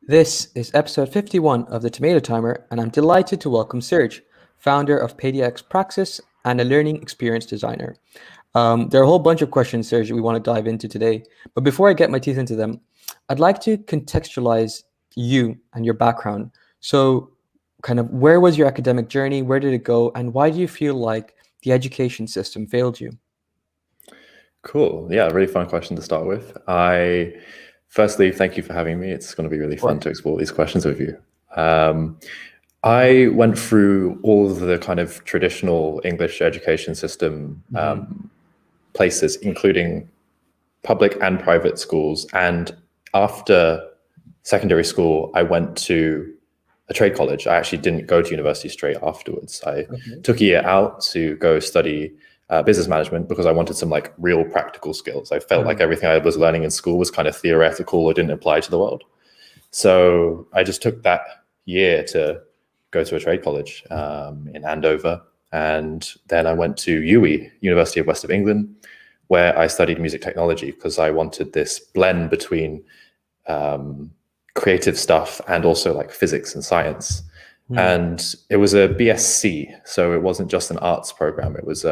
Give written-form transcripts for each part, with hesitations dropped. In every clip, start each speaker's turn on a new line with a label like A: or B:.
A: This is episode 51 of the Tomato Timer, and I'm delighted to welcome Serge, founder of PediaX Praxis and a learning experience designer. There are a whole bunch of questions, Serge, we want to dive into today. But before I get my teeth into them, I'd like to contextualize you and your background. So, kind of, where was your academic journey? Where did it go? And why do you feel like the education system failed you?
B: Cool. Yeah, really fun question to start with. Firstly, thank you for having me. It's going to be really fun to explore these questions with you. I went through all of the kind of traditional English education system places, including public and private schools. And after secondary school, I went to a trade college. I actually didn't go to university straight afterwards. I took a year out to go study business management because I wanted some like real practical skills. I felt like everything I was learning in school was kind of theoretical or didn't apply to the world. So I just took that year to go to a trade college in Andover. And then I went to UWE, University of West of England, where I studied music technology because I wanted this blend between creative stuff and also like physics and science. And it was a BSc, so it wasn't just an arts program. It was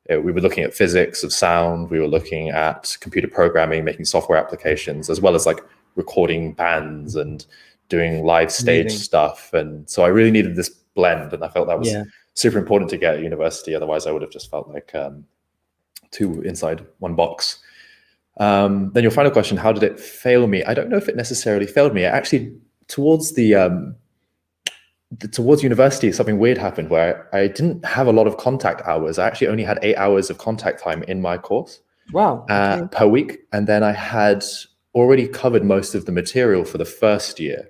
B: we were looking at physics of sound. We were looking at computer programming, making software applications, as well as like recording bands and doing live stage stuff. And so I really needed this blend, and I felt that was super important to get at university. Otherwise, I would have just felt like two inside one box. Then your final question, how did it fail me? I don't know if it necessarily failed me. Actually, towards university, something weird happened where I didn't have a lot of contact hours. I actually only had 8 hours of contact time in my course per week. And then I had already covered most of the material for the first year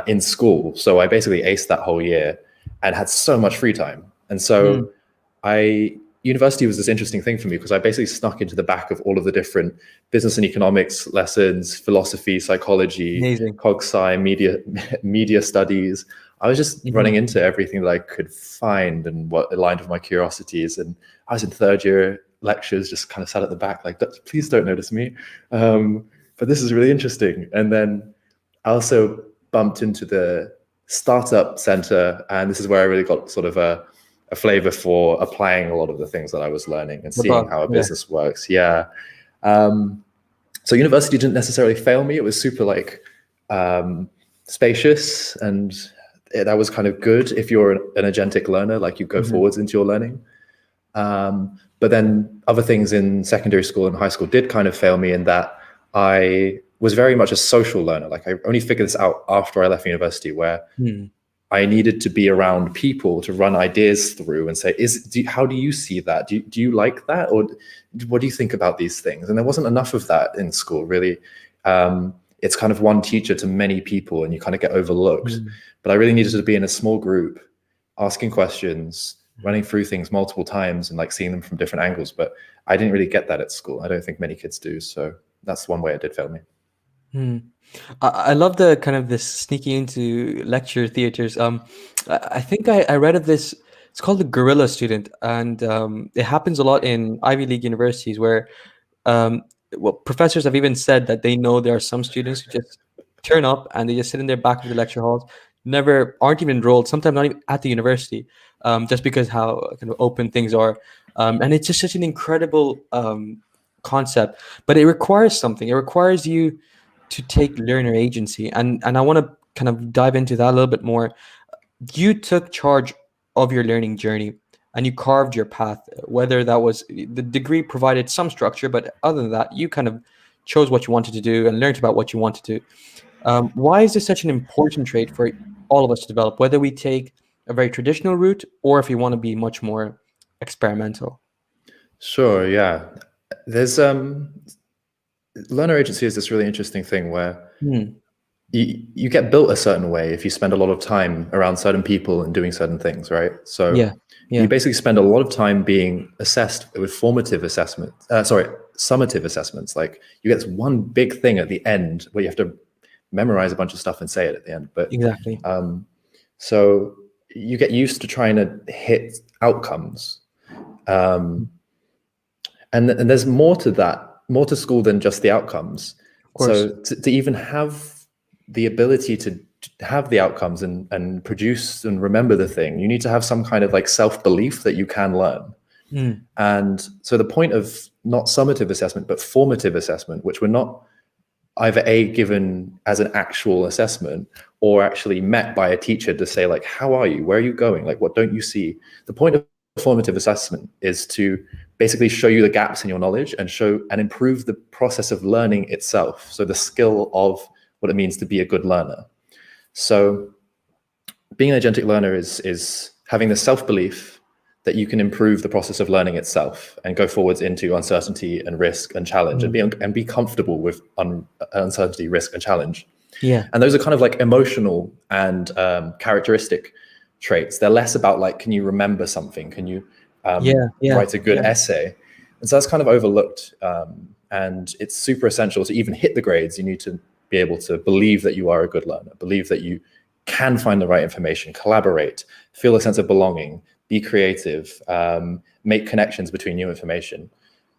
B: in school. So I basically aced that whole year and had so much free time. And so university was this interesting thing for me because I basically snuck into the back of all of the different business and economics lessons, philosophy, psychology, cog-sci, media studies. I was just running into everything that I could find and what aligned with my curiosities. And I was in third year lectures, just kind of sat at the back, like, please don't notice me. But this is really interesting. And then I also bumped into the startup center. And this is where I really got sort of a flavor for applying a lot of the things that I was learning and seeing how a business works. So university didn't necessarily fail me. It was super like spacious, and that was kind of good if you're an agentic learner, like you go forwards into your learning. But then other things in secondary school and high school did kind of fail me in that I was very much a social learner. Like I only figured this out after I left university, where I needed to be around people to run ideas through and say, how do you see that? Do you like that? Or what do you think about these things? And there wasn't enough of that in school, really. It's kind of one teacher to many people and you kind of get overlooked. But I really needed to be in a small group, asking questions, running through things multiple times and like seeing them from different angles. But I didn't really get that at school. I don't think many kids do. So that's one way it did fail me.
A: I love the kind of this sneaking into lecture theaters. I think I read of this. It's called the guerrilla student, and it happens a lot in Ivy League universities where professors have even said that they know there are some students who just turn up and they just sit in their back of the lecture halls, aren't even enrolled, sometimes not even at the university, just because how kind of open things are. And it's just such an incredible concept, but it requires something. It requires you to take learner agency. And I want to kind of dive into that a little bit more. You took charge of your learning journey and you carved your path, whether that was the degree provided some structure, but other than that, you kind of chose what you wanted to do and learned about what you wanted to. Why is this such an important trait for all of us to develop, whether we take a very traditional route or if we want to be much more experimental?
B: Sure, yeah. There's learner agency is this really interesting thing where you get built a certain way if you spend a lot of time around certain people and doing certain things, right? So you basically spend a lot of time being assessed with summative assessments. Like you get this one big thing at the end where you have to memorize a bunch of stuff and say it at the end. But so you get used to trying to hit outcomes. And there's more to that, more to school than just the outcomes. So to even have the ability to have the outcomes and produce and remember the thing, you need to have some kind of like self-belief that you can learn. And so the point of not summative assessment, but formative assessment, which we're not either given as an actual assessment or actually met by a teacher to say like, how are you? Where are you going? Like, what don't you see? The point of formative assessment is to basically show you the gaps in your knowledge and show and improve the process of learning itself. So the skill of what it means to be a good learner. So being an agentic learner is having the self-belief that you can improve the process of learning itself and go forwards into uncertainty and risk and challenge and be comfortable with uncertainty, risk, and challenge.
A: Yeah.
B: And those are kind of like emotional and characteristic traits. They're less about like, can you remember something? Can you write a good essay? And so that's kind of overlooked. And it's super essential to even hit the grades. You need to be able to believe that you are a good learner, believe that you can find the right information, collaborate, feel a sense of belonging, be creative, make connections between new information.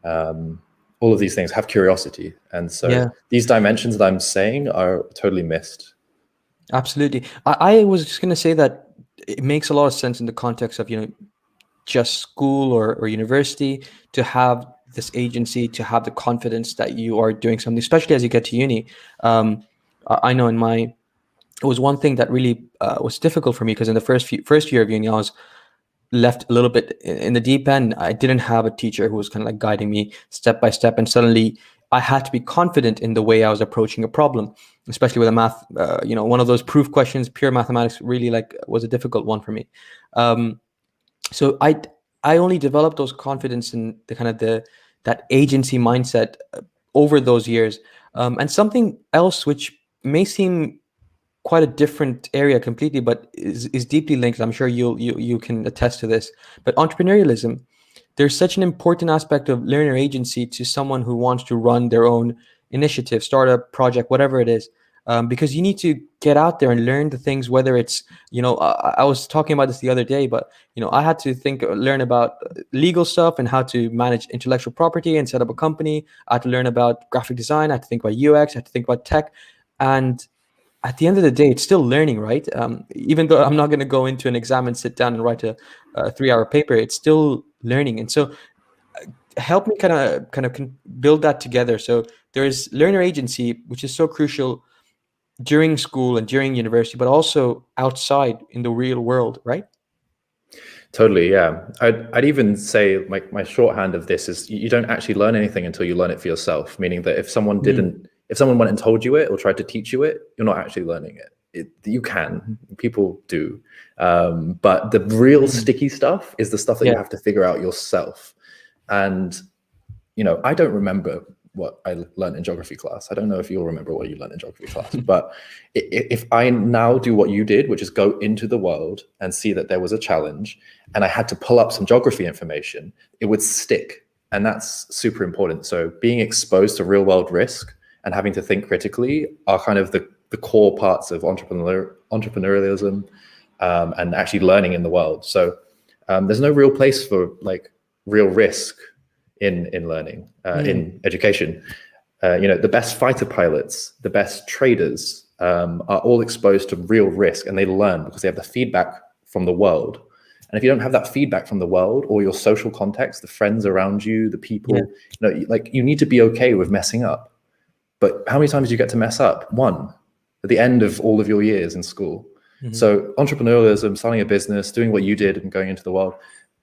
B: All of these things, have curiosity. And so these dimensions that I'm saying are totally missed.
A: Absolutely. I was just going to say that it makes a lot of sense in the context of, just school or university, to have this agency, to have the confidence that you are doing something, especially as you get to uni. I know it was one thing that really was difficult for me, because in the first year of uni, I was left a little bit in the deep end. I didn't have a teacher who was kind of like guiding me step by step, and suddenly I had to be confident in the way I was approaching a problem, especially with a math. One of those proof questions, pure mathematics, really was a difficult one for me. So I only developed those confidence in the kind of that agency mindset over those years. And something else which may seem quite a different area completely, but is deeply linked. I'm sure you can attest to this. But entrepreneurialism, there's such an important aspect of learner agency to someone who wants to run their own initiative, startup, project, whatever it is. Because you need to get out there and learn the things, whether it's, I was talking about this the other day, but, I had to learn about legal stuff and how to manage intellectual property and set up a company. I had to learn about graphic design. I had to think about UX. I had to think about tech. And at the end of the day, it's still learning, right? Even though I'm not going to go into an exam and sit down and write a 3-hour paper, it's still learning. And so help me kind of build that together. So there's learner agency, which is so crucial during school and during university, but also outside in the real world, right?
B: Totally, yeah. I'd even say my shorthand of this is you don't actually learn anything until you learn it for yourself, meaning that if someone went and told you it or tried to teach you it, you're not actually learning it. You can, people do. But the real sticky stuff is the stuff that you have to figure out yourself. And, I don't remember what I learned in geography class. I don't know if you'll remember what you learned in geography class, but if I now do what you did, which is go into the world and see that there was a challenge and I had to pull up some geography information, it would stick. And that's super important. So being exposed to real world risk and having to think critically are kind of the core parts of entrepreneurialism and actually learning in the world. So there's no real place for like real risk in learning, in education. The best fighter pilots, the best traders are all exposed to real risk, and they learn because they have the feedback from the world. And if you don't have that feedback from the world or your social context, the friends around you, the people, you need to be okay with messing up. But how many times do you get to mess up? One, at the end of all of your years in school. So entrepreneurialism, starting a business, doing what you did and going into the world,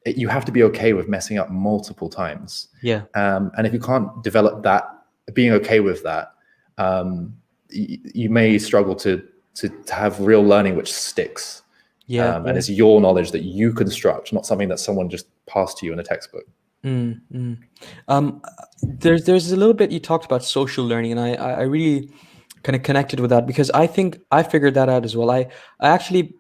B: you have to be okay with messing up multiple times. And if you can't develop that, being okay with that, you may struggle to have real learning which sticks. And it's your knowledge that you construct, not something that someone just passed to you in a textbook.
A: There's a little bit you talked about social learning, and I really kind of connected with that, because I think I figured that out as well. I actually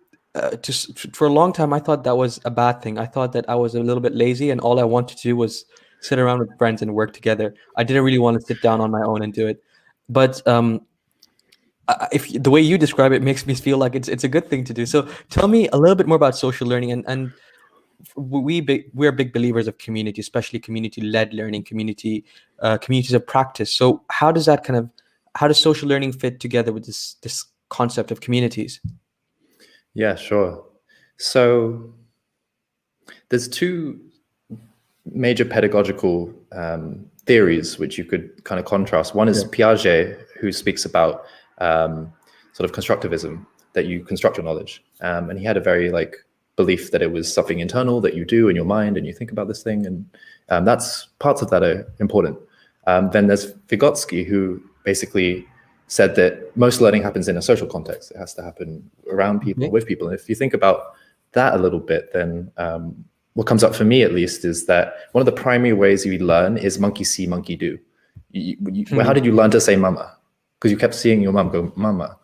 A: just for a long time I thought that was a bad thing. I thought that I was a little bit lazy, and all I wanted to do was sit around with friends and work together. I didn't really want to sit down on my own and do it. But if the way you describe it makes me feel like it's a good thing to do. So tell me a little bit more about social learning, and we're big believers of community, especially community-led learning, communities of practice. So how does social learning fit together with this concept of communities?
B: Yeah, sure. So there's two major pedagogical theories which you could kind of contrast. One is Piaget, who speaks about sort of constructivism, that you construct your knowledge. And he had a very belief that it was something internal that you do in your mind and you think about this thing. And that's parts of that are important. Then there's Vygotsky, who basically said that most learning happens in a social context. It has to happen around people, with people. And if you think about that a little bit, then what comes up for me, at least, is that one of the primary ways you learn is monkey see, monkey do. How did you learn to say mama? Because you kept seeing your mom go mama.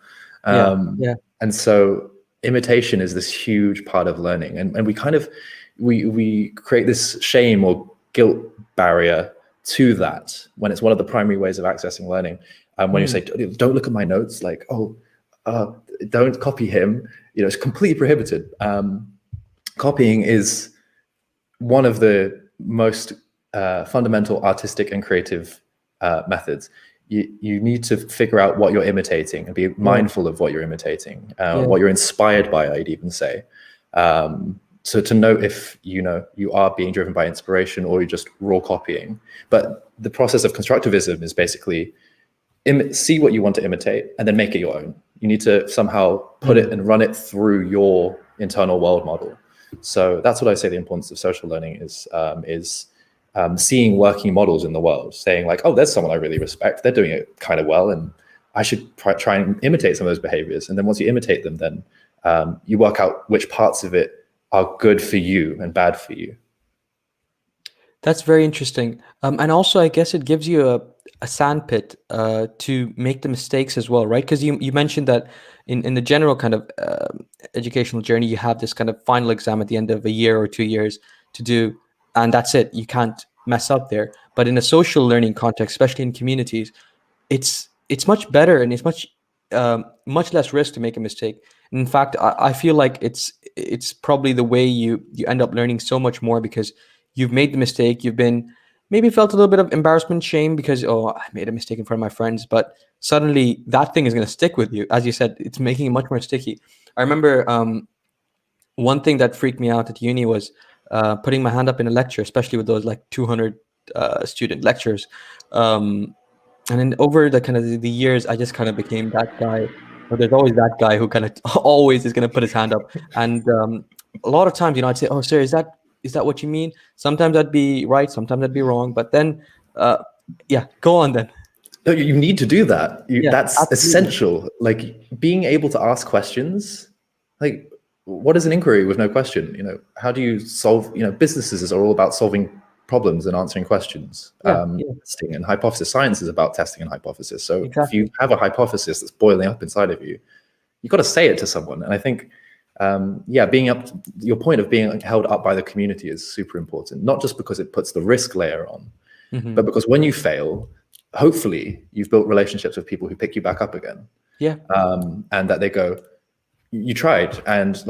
B: And so imitation is this huge part of learning. And we kind of, we create this shame or guilt barrier to that when it's one of the primary ways of accessing learning. When you say, don't look at my notes, don't copy him, it's completely prohibited. Copying is one of the most fundamental artistic and creative methods. You need to figure out what you're imitating and be mindful of what you're imitating, what you're inspired by, I'd even say. So to know if you are being driven by inspiration or you're just raw copying. But the process of constructivism is basically see what you want to imitate and then make it your own. You need to somehow put it and run it through your internal world model. So that's what I say the importance of social learning is seeing working models in the world, saying oh, there's someone I really respect. They're doing it kind of well, and I should try and imitate some of those behaviors. And then once you imitate them, then you work out which parts of it are good for you and bad for you.
A: That's very interesting. And also, I guess it gives you a sandpit to make the mistakes as well, right? Because you mentioned that in the general kind of educational journey, you have this kind of final exam at the end of a year or 2 years to do, and that's it. You can't mess up there. But in a social learning context, especially in communities, it's much better and it's much less risk to make a mistake. And in fact, I feel like it's probably the way you end up learning so much more, because you've made the mistake. You've been maybe felt a little bit of embarrassment, shame, because, oh, I made a mistake in front of my friends. But suddenly that thing is going to stick with you. As you said, it's making it much more sticky. I remember one thing that freaked me out at uni was putting my hand up in a lecture, especially with those 200 student lectures. And then over the years, I just kind of became that guy. But there's always that guy who kind of always is going to put his hand up. And a lot of times, I'd say, oh, sir, is that what you mean? Sometimes I'd be right, sometimes I'd be wrong. But then, go on then.
B: No, you need to do that. That's absolutely essential. Being able to ask questions. What is an inquiry with no question? How do you solve? Businesses are all about solving problems and answering questions. Testing and hypothesis. Science is about testing and hypothesis. So if you have a hypothesis that's boiling up inside of you, you've got to say it to someone. And I think being up to your point of being held up by the community is super important, not just because it puts the risk layer on, but because when you fail, hopefully you've built relationships with people who pick you back up again. And that they go, you tried, and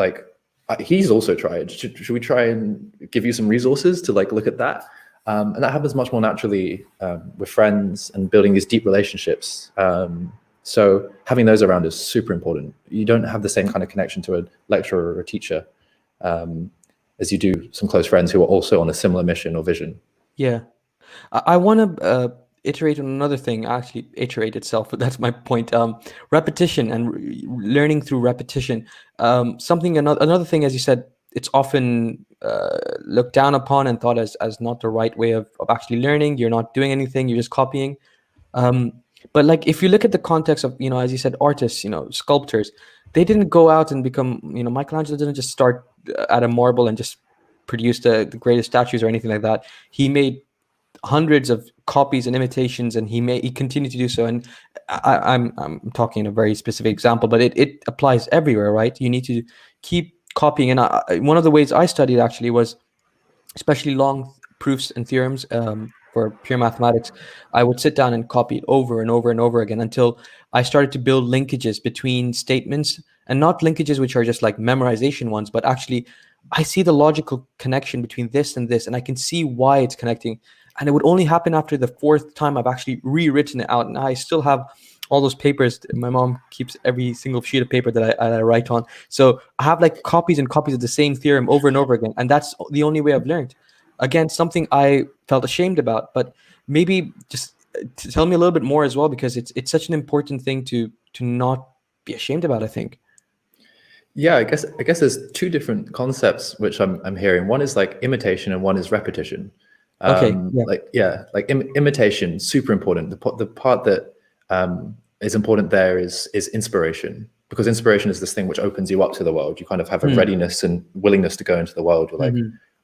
B: he's also tried. Should we try and give you some resources to look at that? And that happens much more naturally with friends and building these deep relationships. So having those around is super important. You don't have the same kind of connection to a lecturer or a teacher as you do some close friends who are also on a similar mission or vision.
A: Yeah. I want to iterate on another thing, actually iterate itself, but that's my point. Repetition and learning through repetition. Another thing, as you said, it's often looked down upon and thought as not the right way of actually learning. You're not doing anything, you're just copying. But if you look at the context of, as you said, artists, sculptors, they didn't go out and become, Michelangelo didn't just start at a marble and just produce the greatest statues or anything like that. He made hundreds of copies and imitations, and he continued to do so. And I'm talking a very specific example, but it applies everywhere, right? You need to keep copying. And one of the ways I studied actually was, especially long proofs and theorems, for pure mathematics, I would sit down and copy it over and over and over again until I started to build linkages between statements, and not linkages which are just like memorization ones, but actually I see the logical connection between this and this, and I can see why it's connecting. And it would only happen after the fourth time I've actually rewritten it out. And I still have all those papers. My mom keeps every single sheet of paper that I write on. So I have like copies and copies of the same theorem over and over again, and that's the only way I've learned. Again, something I felt ashamed about, but maybe just tell me a little bit more as well, because it's such an important thing to not be ashamed about, I think.
B: Yeah, I guess there's two different concepts which I'm hearing. One is like imitation, and one is repetition.
A: Okay. Yeah.
B: Like imitation, super important. The part that is important there is inspiration, because inspiration is this thing which opens you up to the world. You kind of have a readiness and willingness to go into the world. You're like,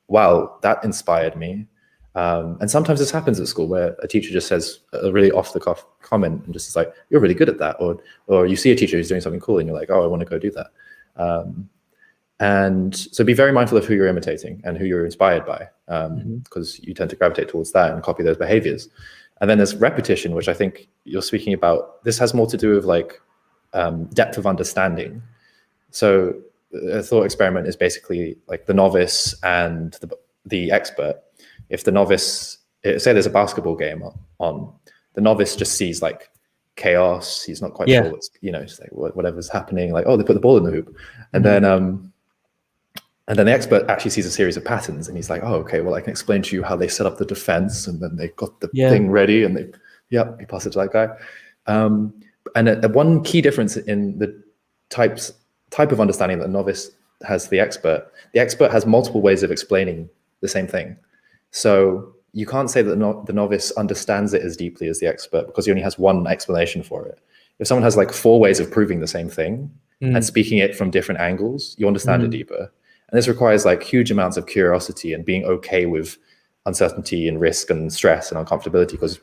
B: wow, that inspired me. And sometimes this happens at school, where a teacher just says a really off the cuff comment and just is like, you're really good at that. Or you see a teacher who's doing something cool and you're like, oh, I want to go do that. And so be very mindful of who you're imitating and who you're inspired by, because you tend to gravitate towards that and copy those behaviors. And then there's repetition, which I think you're speaking about. This has more to do with like depth of understanding. So a thought experiment is basically like the novice and the expert. If the novice, say there's a basketball game on, the novice just sees like chaos. He's not quite sure what's, it's like whatever's happening, like, oh, they put the ball in the hoop. And then the expert actually sees a series of patterns, and he's like, oh, okay, well, I can explain to you how they set up the defense, and then they got the thing ready, and he pass it to that guy. And one key difference in the type of understanding that the novice has to the expert has multiple ways of explaining the same thing. So you can't say that the novice understands it as deeply as the expert, because he only has one explanation for it. If someone has like 4 ways of proving the same thing and speaking it from different angles, you understand it deeper. And this requires like huge amounts of curiosity and being okay with uncertainty and risk and stress and uncomfortability, because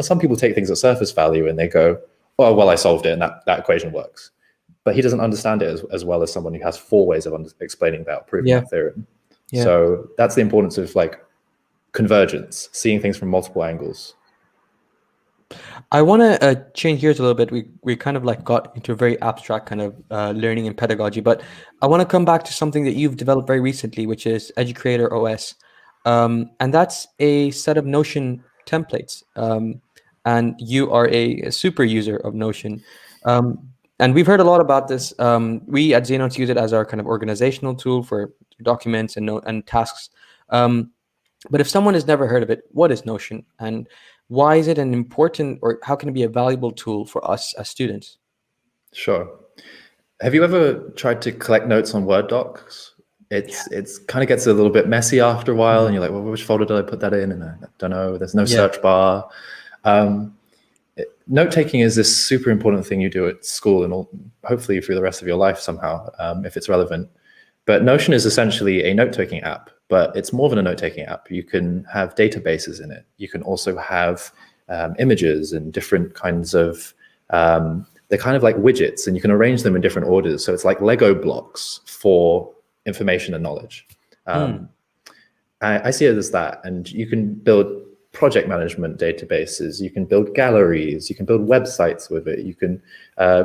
B: some people take things at surface value and they go, oh, well, I solved it and that equation works. But he doesn't understand it as well as someone who has 4 ways of explaining that, proving that theorem. So that's the importance of like convergence, seeing things from multiple angles.
A: I want to change gears a little bit. We kind of like got into a very abstract kind of learning and pedagogy, but I want to come back to something that you've developed very recently, which is Educreator OS, and that's a set of Notion templates. And you are a super user of Notion, and we've heard a lot about this. We at Xenon use it as our kind of organizational tool for documents and tasks. But if someone has never heard of it, what is Notion, and why is it an important, or how can it be a valuable tool for us as students?
B: Sure. Have you ever tried to collect notes on Word docs? It's kind of gets a little bit messy after a while, and you're like, well, which folder did I put that in? And I don't know. There's no search bar. Note-taking is this super important thing you do at school, and hopefully for the rest of your life somehow, if it's relevant. But Notion is essentially a note-taking app, but it's more than a note-taking app. You can have databases in it. You can also have images and different kinds of, they're kind of like widgets, and you can arrange them in different orders. So it's like Lego blocks for information and knowledge. I see it as that. And you can build project management databases. You can build galleries. You can build websites with it. You can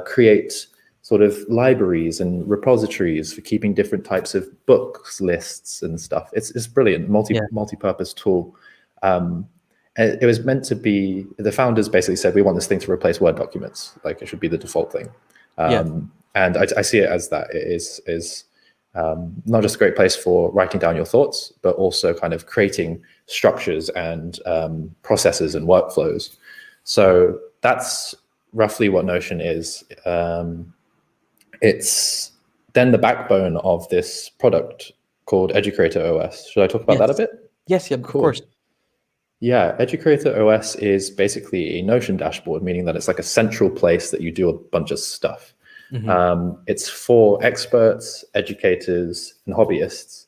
B: create sort of libraries and repositories for keeping different types of books, lists, and stuff. It's brilliant, multi-purpose tool. It was meant to be, the founders basically said, we want this thing to replace Word documents. Like, it should be the default thing. And I see it as that. It is not just a great place for writing down your thoughts, but also kind of creating structures and processes and workflows. So that's roughly what Notion is. It's then the backbone of this product called Educreator OS. Should I talk about that a bit?
A: Yes, of course.
B: Yeah, Educreator OS is basically a Notion dashboard, meaning that it's like a central place that you do a bunch of stuff. It's for experts, educators, and hobbyists.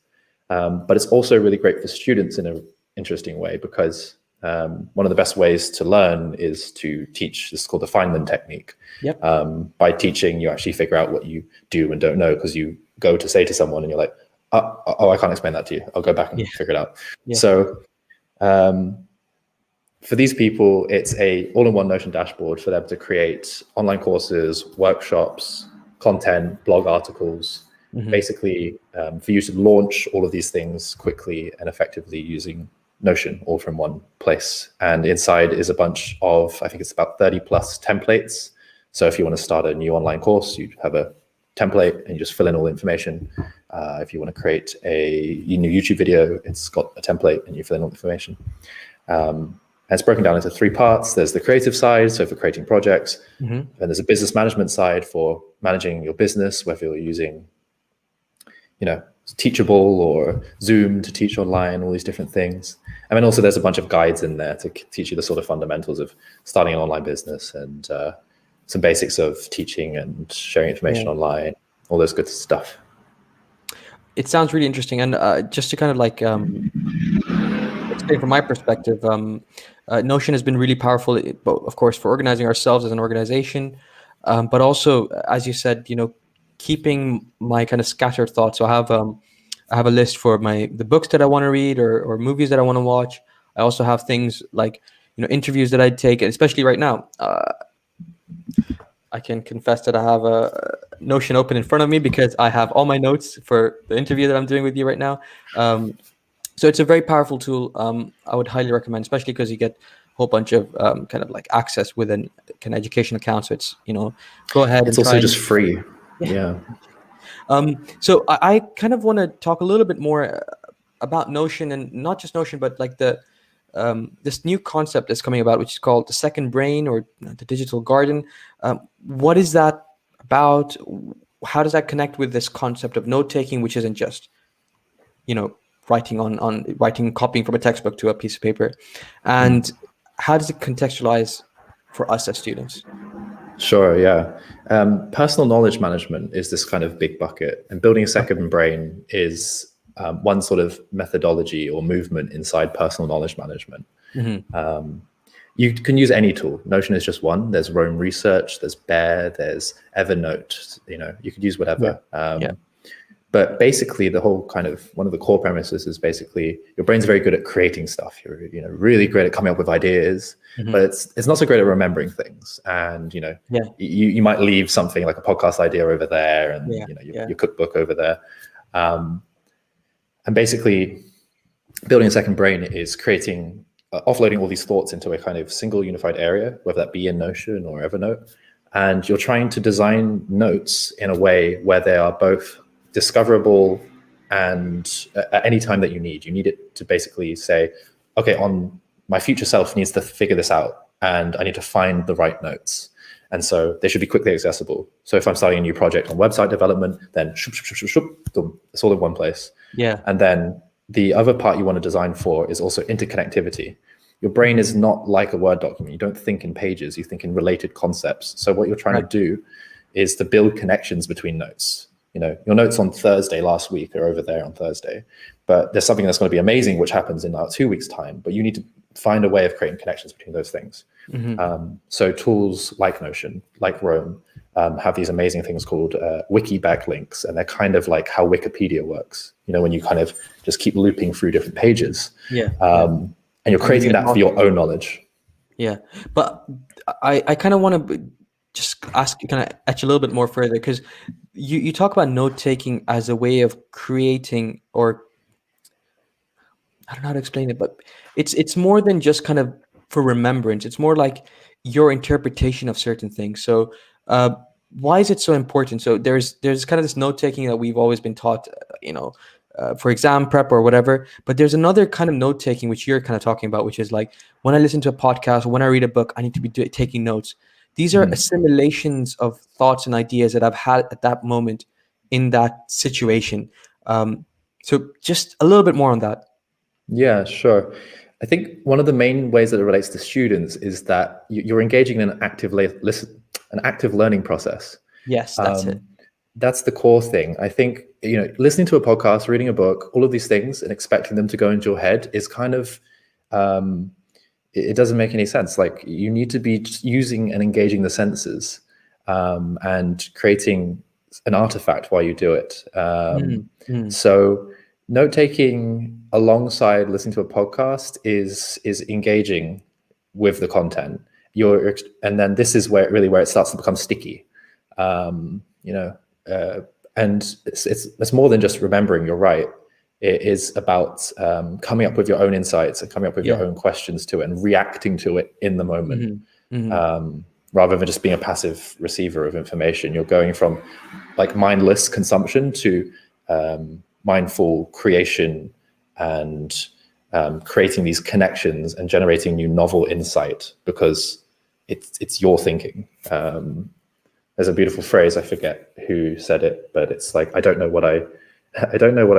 B: But it's also really great for students in an interesting way, because one of the best ways to learn is to teach. This is called the Feynman technique. By teaching, you actually figure out what you do and don't know, because you go to say to someone and you're like, oh, I can't explain that to you. I'll go back and figure it out. So for these people, it's a all-in-one Notion dashboard for them to create online courses, workshops, content, blog articles, basically for you to launch all of these things quickly and effectively using Notion, all from one place. And inside is a bunch of, I think it's about 30 plus templates. So if you want to start a new online course, you have a template and you just fill in all the information. If you want to create a new YouTube video, it's got a template and you fill in all the information. And it's broken down into 3 parts. There's the creative side, so for creating projects. And there's a business management side for managing your business, whether you're using, Teachable or Zoom to teach online, all these different things. And then also there's a bunch of guides in there to teach you the sort of fundamentals of starting an online business and some basics of teaching and sharing information online, all those good stuff.
A: It sounds really interesting. And just to kind of like explain from my perspective, Notion has been really powerful, of course, for organizing ourselves as an organization, but also, as you said, keeping my kind of scattered thoughts. So I have a list for the books that I want to read or movies that I want to watch. I also have things like interviews that I take, and especially right now, I can confess that I have a Notion open in front of me because I have all my notes for the interview that I'm doing with you right now. So it's a very powerful tool. I would highly recommend, especially because you get a whole bunch of kind of like access with an education account. So it's go ahead.
B: It's also just free. Yeah.
A: So I kind of want to talk a little bit more about Notion, and not just Notion, but like this new concept that's coming about, which is called the second brain or the digital garden. What is that about? How does that connect with this concept of note taking, which isn't just, writing, copying from a textbook to a piece of paper, and how does it contextualize for us as students?
B: Sure, yeah. Personal knowledge management is this kind of big bucket, and building a second brain is one sort of methodology or movement inside personal knowledge management. You can use any tool. Notion is just one. There's Roam Research, there's Bear, there's Evernote. You could use whatever. But basically, the whole kind of one of the core premises is basically your brain's very good at creating stuff. You're really great at coming up with ideas, but it's not so great at remembering things. And you might leave something like a podcast idea over there, and your cookbook over there. And basically, building a second brain is creating, offloading all these thoughts into a kind of single unified area, whether that be in Notion or Evernote. And you're trying to design notes in a way where they are both discoverable and at any time that you need it to basically say, okay, my future self needs to figure this out and I need to find the right notes. And so they should be quickly accessible. So if I'm starting a new project on website development, then boom, it's all in one place.
A: Yeah.
B: And then the other part you want to design for is also interconnectivity. Your brain is not like a Word document. You don't think in pages, you think in related concepts. So what you're trying to do is to build connections between notes. Your notes on Thursday last week are over there on Thursday, but there's something that's going to be amazing, which happens in about 2 weeks' time, but you need to find a way of creating connections between those things. So tools like Notion, like Roam, have these amazing things called wiki backlinks, and they're kind of like how Wikipedia works, when you kind of just keep looping through different pages. And you're creating that for your own knowledge.
A: Yeah, but I kind of want to just ask, kind of etch a little bit more further, because you talk about note taking as a way of creating, or I don't know how to explain it, but it's more than just kind of for remembrance. It's more like your interpretation of certain things. So why is it so important? So there's kind of this note taking that we've always been taught, for exam prep or whatever, but there's another kind of note taking which you're kind of talking about, which is like when I listen to a podcast or when I read a book, I need to be taking notes. These are assimilations of thoughts and ideas that I've had at that moment in that situation. So just a little bit more on that.
B: Yeah, sure. I think one of the main ways that it relates to students is that you're engaging in an active learning process.
A: Yes, that's it.
B: That's the core thing. I think, listening to a podcast, reading a book, all of these things and expecting them to go into your head is kind of, it doesn't make any sense. Like, you need to be using and engaging the senses and creating an artifact while you do it. So note-taking alongside listening to a podcast is engaging with the content. And then this is where it starts to become sticky. And it's more than just remembering. You're right. It is about coming up with your own insights and coming up with your own questions to it and reacting to it in the moment, rather than just being a passive receiver of information. You're going from like mindless consumption to mindful creation and creating these connections and generating new novel insight because it's your thinking. There's a beautiful phrase, I forget who said it, but it's like, I don't know what I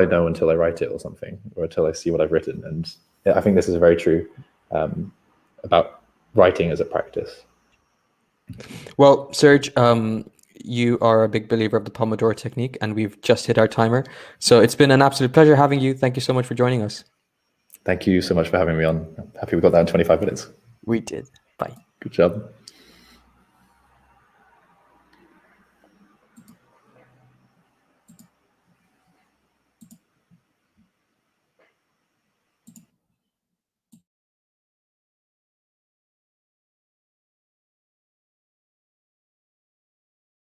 B: know until I write it or something, or until I see what I've written. And yeah, I think this is very true about writing as a practice.
A: Well, Serge, you are a big believer of the Pomodoro technique, and we've just hit our timer. So it's been an absolute pleasure having you. Thank you so much for joining us.
B: Thank you so much for having me on. I'm happy we got that in 25 minutes.
A: We did. Bye.
B: Good job.